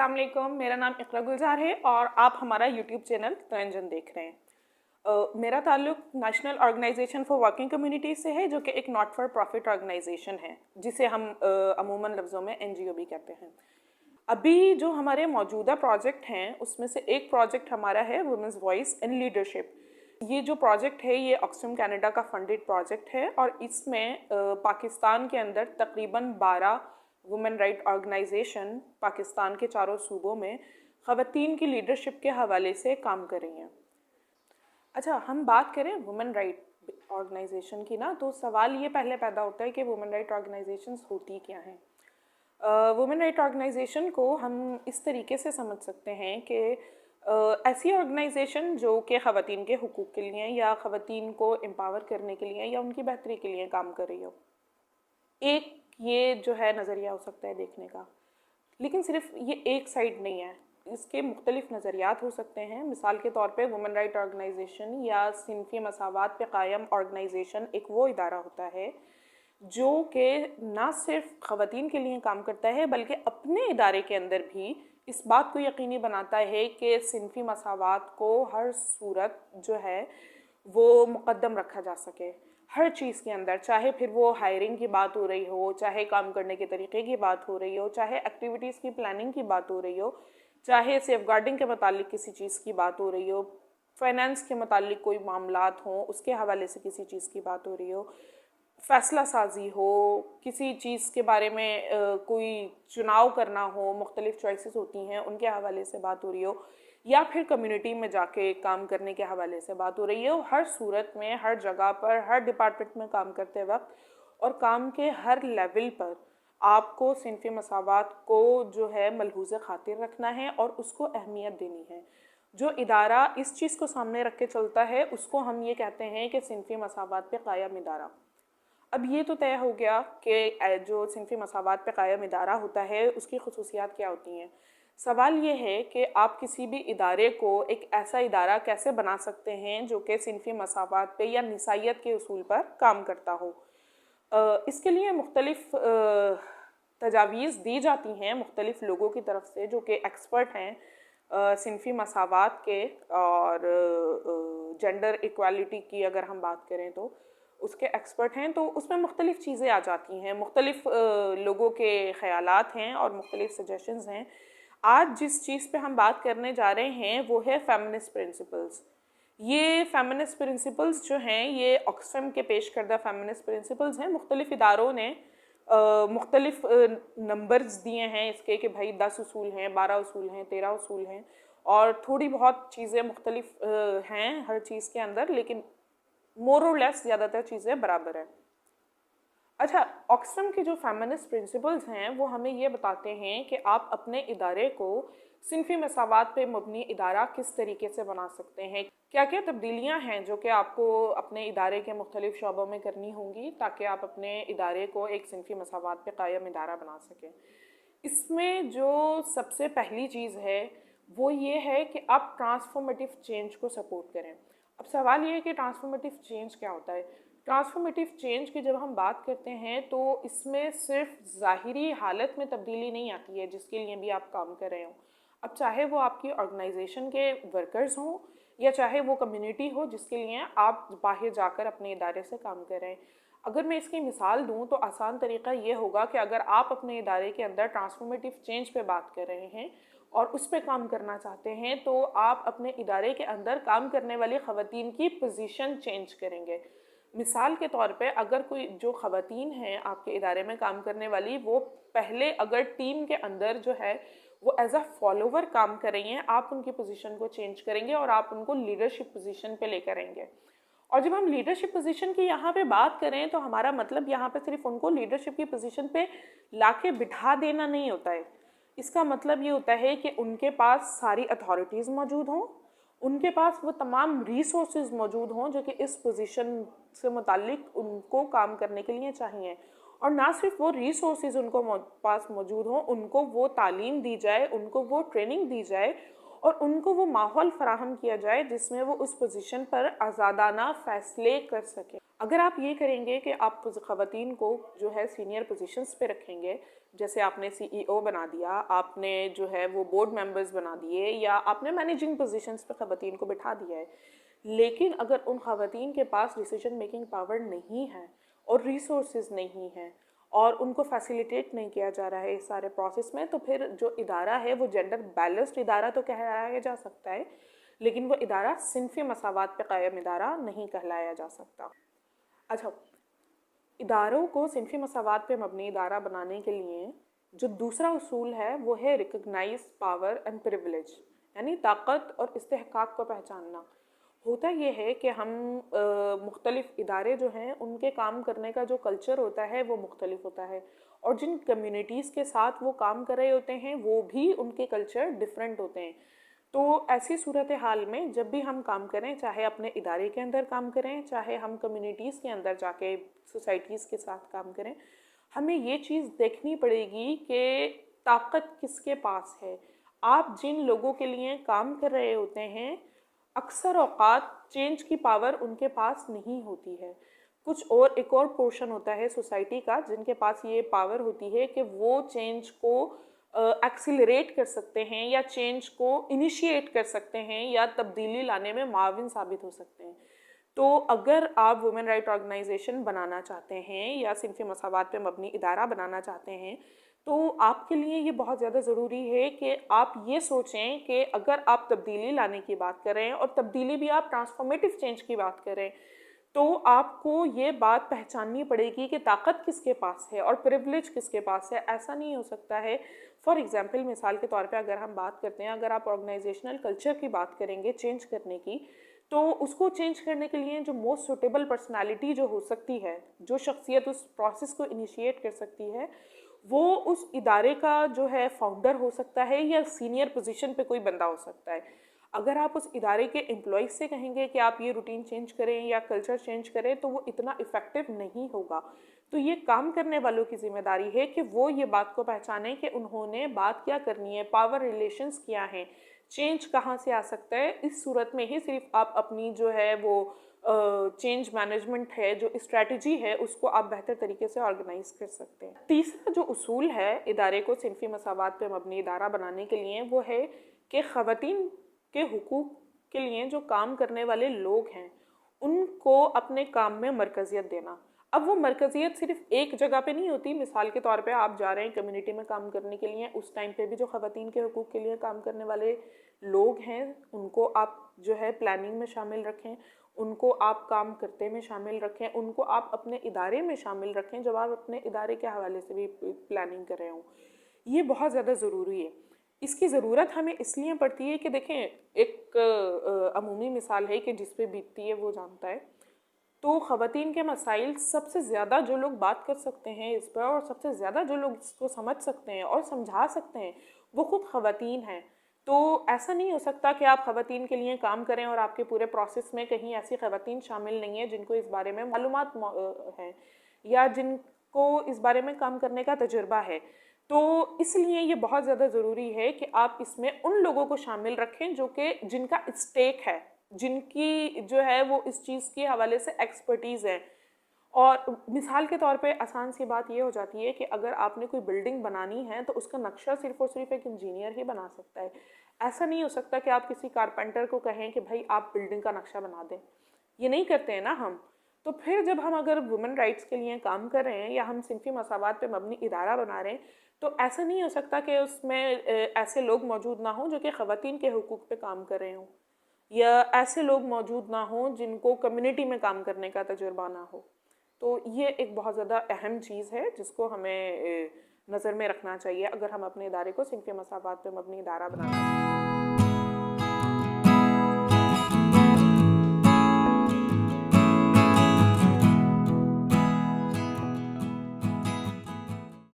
अस्सलाम वालेकुम। मेरा नाम इकरा गुलजार है और आप हमारा यूट्यूब चैनल तरंजन देख रहे हैं। मेरा ताल्लुक national organisation for working community से है, जो कि एक नॉट फॉर प्रॉफिट ऑर्गेनाइजेशन है, जिसे हम अमूमन लफ्ज़ों में NGO भी कहते हैं। अभी जो हमारे मौजूदा प्रोजेक्ट हैं उसमें से एक प्रोजेक्ट हमारा है वुमेन्स वॉइस इन लीडरशिप। ये जो प्रोजेक्ट है ये ऑक्सफैम कनाडा का फंडेड प्रोजेक्ट है और इसमें पाकिस्तान के अंदर तकरीबन 12 वुमेन राइट ऑर्गेनाइजेशन पाकिस्तान के चारों सूबों में ख़वातीन की लीडरशिप के हवाले से काम कर रही हैं। अच्छा, हम बात करें वुमेन राइट ऑर्गेनाइजेशन की ना, तो सवाल ये पहले पैदा होता है कि वुमेन राइट ऑर्गेनाइजेशंस होती क्या हैं। वुमेन राइट ऑर्गेनाइजेशन को हम इस तरीके से समझ सकते हैं कि ऐसी ऑर्गेनाइजेशन जो कि ख़वातीन के हुकूक़ के लिए या ख़वातीन को एम्पावर करने के लिए या उनकी बेहतरी के लिए काम कर रही हो। एक ये जो है नज़रिया हो सकता है देखने का, लेकिन सिर्फ ये एक साइड नहीं है, इसके मुख्तलिफ नज़रियात हो सकते हैं। मिसाल के तौर पे वुमेन राइट ऑर्गेनाइजेशन या सिनफी मसावात पे कायम ऑर्गेनाइजेशन एक वो इदारा होता है जो कि ना सिर्फ ख़वातीन के लिए काम करता है बल्कि अपने इदारे के अंदर भी इस बात को यकीनी बनाता है कि सिनफी मसावात को हर सूरत जो है वो मुक़द्दम रखा जा सके हर चीज़ के अंदर, चाहे फिर वो हायरिंग की बात हो रही हो, चाहे काम करने के तरीक़े की बात हो रही हो, चाहे एक्टिविटीज़ की प्लानिंग की बात हो रही हो, चाहे सेफ गार्डिंग के मुतालिक किसी चीज़ की बात हो रही हो, फाइनेंस के मुतालिक कोई मामलात हों उसके हवाले से किसी चीज़ की बात हो रही हो, फ़ैसला साजी हो, किसी चीज़ के बारे में कोई चुनाव करना हो, मुख्तलिफ़ चॉइसेस होती हैं उनके हवाले से बात हो रही हो, या फिर कम्युनिटी में जाके काम करने के हवाले से बात हो रही है। हर सूरत में, हर जगह पर, हर डिपार्टमेंट में काम करते वक्त और काम के हर लेवल पर आपको सिनफी मसावात को जो है मलहूज़ खातिर रखना है और उसको अहमियत देनी है। जो इदारा इस चीज़ को सामने रख के चलता है उसको हम ये कहते हैं कि सिनफी मसावात पे कायम इदारा। अब ये तो तय हो गया कि जो सिनफी मसावात पे कायम इदारा होता है उसकी खुसूसियात क्या होती हैं। सवाल ये है कि आप किसी भी इदारे को एक ऐसा इदारा कैसे बना सकते हैं जो कि सिनफी मसावात पे या निसाइयत के उसूल पर काम करता हो। इसके लिए मुख्तलिफ तजावीज़ दी जाती हैं मुख्तलिफ लोगों की तरफ से जो कि एक्सपर्ट हैं सिनफी मसावात के और जेंडर इक्वालिटी की अगर हम बात करें तो उसके एक्सपर्ट हैं। तो उसमें मुख्तलिफ़ चीज़ें आ जाती हैं, मुख्तलिफ़ लोगों के ख़यालात हैं और मुख्तलिफ़ सजेशंस हैं। आज जिस चीज़ पे हम बात करने जा रहे हैं वो है फेमिनिस्ट प्रिंसिपल्स। ये फेमिनिस्ट प्रिंसिपल्स जो हैं ये ऑक्सफैम के पेश करदा फेमिनिस्ट प्रिंसिपल्स हैं। मुख्तलिफ़ इदारों ने मुख्तलिफ़ नंबर्स दिए हैं इसके कि भाई 10 उसूल हैं, 12 उसूल हैं, 13 उसूल हैं और थोड़ी बहुत चीज़ें मुख्तलिफ़ हैं हर चीज़ के अंदर, लेकिन मोर और लेस ज़्यादातर चीज़ें बराबर हैं। अच्छा, ऑक्सफैम के जो फेमिनिस्ट प्रिंसिपल्स हैं वो हमें ये बताते हैं कि आप अपने इदारे को सिनफी मसावात पे मबनी इदारा किस तरीके से बना सकते हैं, क्या क्या तब्दीलियां हैं जो कि आपको अपने इदारे के मुख्तलिफ शोबों में करनी होंगी ताकि आप अपने इदारे को एक सिनफी मसावात पे कायम इदारा बना सकें। इसमें जो सबसे पहली चीज़ है वो ये है कि आप ट्रांसफॉर्मेटिव चेंज को सपोर्ट करें। अब सवाल ये है कि ट्रांसफॉर्मेटिव चेंज क्या होता है। ट्रांसफॉर्मेटिव चेंज की जब हम बात करते हैं तो इसमें सिर्फ ज़ाहिरी हालत में तब्दीली नहीं आती है जिसके लिए भी आप काम कर रहे हो। अब चाहे वो आपकी ऑर्गेनाइजेशन के वर्कर्स हों या चाहे वो कम्युनिटी हो जिसके लिए आप बाहर जाकर अपने इदारे से काम कर रहे हैं। अगर मैं इसकी मिसाल दूं तो आसान तरीका ये होगा कि अगर आप अपने इदारे के अंदर ट्रांसफॉर्मेटिव चेंज पे बात कर रहे हैं और उस पर काम करना चाहते हैं तो आप अपने इदारे के अंदर काम करने वाली ख़वातीन की पोजीशन चेंज करेंगे। मिसाल के तौर पे अगर कोई जो ख़वातीन हैं आपके इदारे में काम करने वाली, वो पहले अगर टीम के अंदर जो है वो एज अ फॉलोवर काम कर रही हैं, आप उनकी पोजीशन को चेंज करेंगे और आप उनको लीडरशिप पोजीशन पे लेकर आएंगे। और जब हम लीडरशिप पोजीशन की यहाँ पे बात करें तो हमारा मतलब यहाँ पे सिर्फ उनको लीडरशिप की पोजीशन पे लाके बिठा देना नहीं होता है। इसका मतलब ये होता है कि उनके पास सारी अथॉरिटीज़ मौजूद हों, उनके पास वो तमाम रिसोर्सेज मौजूद हों जो कि इस पोजीशन से मुतालिक उनको काम करने के लिए चाहिए। और ना सिर्फ वो रिसोर्सेज उनको पास मौजूद हों, उनको वो तालीम दी जाए, उनको वो ट्रेनिंग दी जाए और उनको वो माहौल फराहम किया जाए जिसमें वो उस पोजीशन पर आज़ादाना फ़ैसले कर सकें। अगर आप ये करेंगे कि आप ख़वातीन को जो है सीनियर पोजीशंस पे रखेंगे, जैसे आपने सीईओ बना दिया, आपने जो है वो बोर्ड मेंबर्स बना दिए, या आपने मैनेजिंग पोजीशंस पे ख़वातीन को बिठा दिया है, लेकिन अगर उन ख़वातीन के पास डिसीजन मेकिंग पावर नहीं है और रिसोर्सेज नहीं है और उनको फैसिलिटेट नहीं किया जा रहा है इस सारे प्रोसेस में, तो फिर जो इदारा है वो जेंडर बैलेंस्ड इदारा तो कहलाया जा सकता है, लेकिन वो इदारा सिनफी मसावात पे कायम इदारा नहीं कहलाया जा सकता। अच्छा, इदारों को सिनफी मसावात पे मबनी इदारा बनाने के लिए जो दूसरा उसूल है वो है रिकग्नाइज पावर एंड प्रिविलेज, यानी ताकत और इस्तेहकाक को पहचानना। होता ये है कि हम मुख्तलिफ इदारे जो हैं उनके काम करने का जो कल्चर होता है वो मुख्तलिफ होता है, और जिन कम्युनिटीज़ के साथ वो काम कर रहे होते हैं वो भी उनके कल्चर डिफरेंट होते हैं। तो ऐसी सूरत हाल में जब भी हम काम करें, चाहे अपने इदारे के अंदर काम करें, चाहे हम कम्युनिटीज़ के अंदर जाके सोसाइटीज़ के साथ काम करें, हमें ये चीज़ देखनी पड़ेगी कि ताकत किसके पास है। आप जिन लोगों के लिए काम कर रहे होते हैं, अक्सर औक़ात चेंज की पावर उनके पास नहीं होती है। कुछ और एक और पोर्शन होता है सोसाइटी का जिनके पास ये पावर होती है कि वो चेंज को एक्सिलरेट कर सकते हैं, या चेंज को इनिशिएट कर सकते हैं, या तब्दीली लाने में माविन साबित हो सकते हैं। तो अगर आप वुमेन राइट ऑर्गेनाइजेशन बनाना चाहते हैं या सिनफी मसावात पे मबनी इदारा बनाना चाहते हैं, तो आपके लिए ये बहुत ज़्यादा ज़रूरी है कि आप ये सोचें कि अगर आप तब्दीली लाने की बात करें, और तब्दीली भी आप ट्रांसफॉर्मेटिव चेंज की बात करें, तो आपको ये बात पहचाननी पड़ेगी कि ताकत किसके पास है और प्रिविलेज किसके पास है। ऐसा नहीं हो सकता है, फॉर एग्जांपल मिसाल के तौर पे अगर हम बात करते हैं, अगर आप ऑर्गेनाइजेशनल कल्चर की बात करेंगे चेंज करने की, तो उसको चेंज करने के लिए जो मोस्ट सुटेबल पर्सनालिटी जो हो सकती है, जो शख्सियत उस प्रोसेस को इनिशिएट कर सकती है, वो उस इदारे का जो है फाउंडर हो सकता है, या सीनियर पोजीशन पे कोई बंदा हो सकता है। अगर आप उस इदारे के एम्प्लॉइज से कहेंगे कि आप ये रूटीन चेंज करें या कल्चर चेंज करें, तो वो इतना इफ़ेक्टिव नहीं होगा। तो ये काम करने वालों की जिम्मेदारी है कि वो ये बात को पहचानें कि उन्होंने बात क्या करनी है, पावर रिलेशंस क्या हैं, चेंज कहाँ से आ सकता है। इस सूरत में ही सिर्फ आप अपनी जो है वो चेंज मैनेजमेंट है, जो स्ट्रैटेजी है, उसको आप बेहतर तरीके से ऑर्गेनाइज कर सकते हैं। तीसरा जो उसूल है इदारे को सिनफी मसावात पे मबनी इदारा बनाने के लिए, वो है कि ख़वातीन के हुकूक के लिए जो काम करने वाले लोग हैं उनको अपने काम में मरकज़ियत देना। अब वो मरकज़ियत सिर्फ एक जगह पे नहीं होती। मिसाल के तौर पे आप जा रहे हैं कम्युनिटी में काम करने के लिए, उस टाइम पे भी जो ख़वातीन के हुकूक के लिए काम करने वाले लोग हैं उनको आप जो है प्लानिंग में शामिल रखें, उनको आप काम करते में शामिल रखें, उनको आप अपने इदारे में शामिल रखें जब आप अपने इदारे के हवाले से भी प्लानिंग कर रहे हों। ये बहुत ज़्यादा ज़रूरी है। इसकी ज़रूरत हमें इसलिए पड़ती है कि देखें, एक अमूमी मिसाल है कि जिस पे बीतती है वो जानता है। तो ख़वातीन के मसाइल सबसे ज़्यादा जो लोग बात कर सकते हैं इस पर, और सबसे ज़्यादा जो लोग इसको समझ सकते हैं और समझा सकते हैं, वो खुद ख़वातीन हैं। तो ऐसा नहीं हो सकता कि आप ख़वातीन के लिए काम करें और आपके पूरे प्रोसेस में कहीं ऐसी ख़वातीन शामिल नहीं है जिनको इस बारे में मालूमात हैं या जिनको इस बारे में काम करने का तजुर्बा है। तो इसलिए ये बहुत ज़्यादा ज़रूरी है कि आप इसमें उन लोगों को शामिल रखें जो कि जिनका स्टेक है, जिनकी जो है वो इस चीज़ के हवाले से एक्सपर्टीज़ है। और मिसाल के तौर पे आसान सी बात ये हो जाती है कि अगर आपने कोई बिल्डिंग बनानी है तो उसका नक्शा सिर्फ और सिर्फ एक इंजीनियर ही बना सकता है। ऐसा नहीं हो सकता कि आप किसी कारपेंटर को कहें कि भाई आप बिल्डिंग का नक्शा बना दें। ये नहीं करते हैं ना हम। तो फिर जब हम अगर वुमेन राइट्स के लिए काम कर रहे हैं या हम सिनफी मसावात पे मबनी इदारा बना रहे हैं, तो ऐसा नहीं हो सकता कि उसमें ऐसे लोग मौजूद ना हों जो कि ख़वातीन के हुकूक पे काम कर रहे हों, या ऐसे लोग मौजूद ना हों जिनको कम्युनिटी में काम करने का तजुर्बा ना हो। तो ये एक बहुत ज़्यादा अहम चीज़ है जिसको हमें नज़र में रखना चाहिए अगर हम अपने इदारे को सिनफी मसावात पे मबनी इदारा बनाना चाहते हैं।